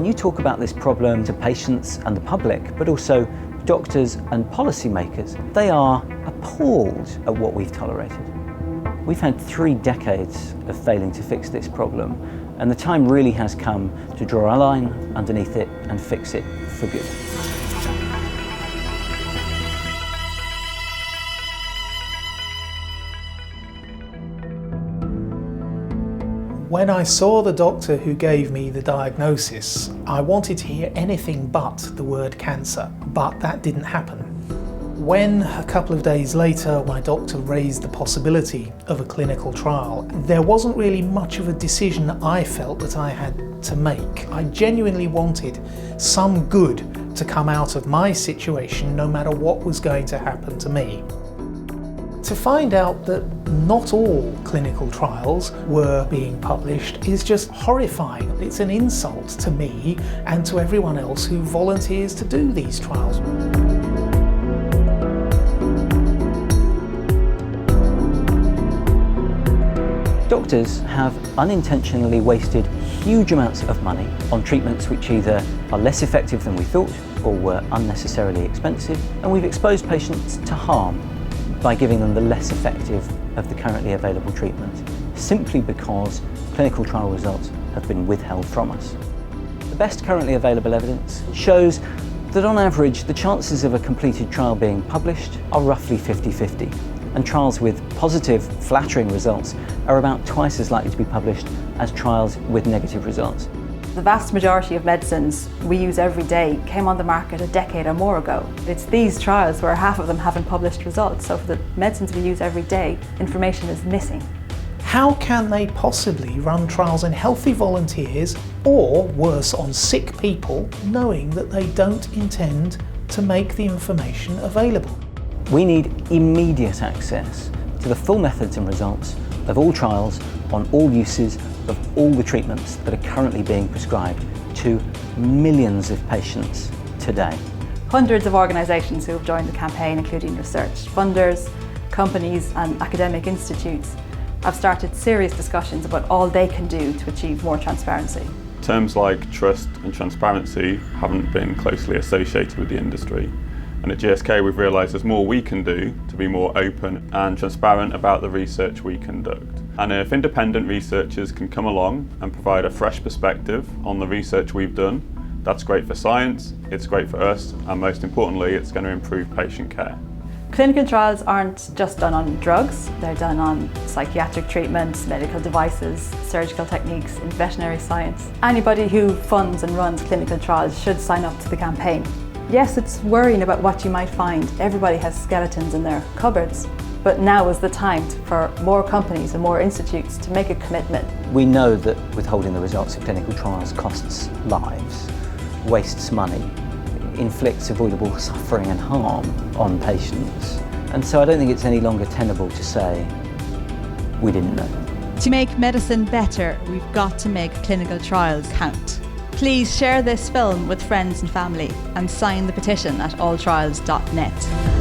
When you talk about this problem to patients and the public, but also doctors and policymakers, they are appalled at what we've tolerated. We've had 3 decades of failing to fix this problem, and the time really has come to draw a line underneath it and fix it for good. When I saw the doctor who gave me the diagnosis, I wanted to hear anything but the word cancer, but that didn't happen. When, a couple of days later, my doctor raised the possibility of a clinical trial, there wasn't really much of a decision I felt that I had to make. I genuinely wanted some good to come out of my situation, no matter what was going to happen to me. To find out that not all clinical trials were being published is just horrifying. It's an insult to me and to everyone else who volunteers to do these trials. Doctors have unintentionally wasted huge amounts of money on treatments which either are less effective than we thought or were unnecessarily expensive, and we've exposed patients to harm by giving them the less effective of the currently available treatment, simply because clinical trial results have been withheld from us. The best currently available evidence shows that on average the chances of a completed trial being published are roughly 50-50, and trials with positive, flattering results are about twice as likely to be published as trials with negative results. The vast majority of medicines we use every day came on the market a decade or more ago. It's these trials where half of them haven't published results, so for the medicines we use every day, information is missing. How can they possibly run trials in healthy volunteers, or worse, on sick people, knowing that they don't intend to make the information available? We need immediate access to the full methods and results of all trials on all uses of all the treatments that are currently being prescribed to millions of patients today. Hundreds of organisations who have joined the campaign, including research funders, companies and academic institutes, have started serious discussions about all they can do to achieve more transparency. Terms like trust and transparency haven't been closely associated with the industry. And at GSK we've realised there's more we can do to be more open and transparent about the research we conduct. And if independent researchers can come along and provide a fresh perspective on the research we've done, that's great for science, it's great for us, and most importantly, it's going to improve patient care. Clinical trials aren't just done on drugs, they're done on psychiatric treatments, medical devices, surgical techniques, and veterinary science. Anybody who funds and runs clinical trials should sign up to the campaign. Yes, it's worrying about what you might find. Everybody has skeletons in their cupboards. But now is the time for more companies and more institutes to make a commitment. We know that withholding the results of clinical trials costs lives, wastes money, inflicts avoidable suffering and harm on patients. And so I don't think it's any longer tenable to say, we didn't know. To make medicine better, we've got to make clinical trials count. Please share this film with friends and family and sign the petition at alltrials.net.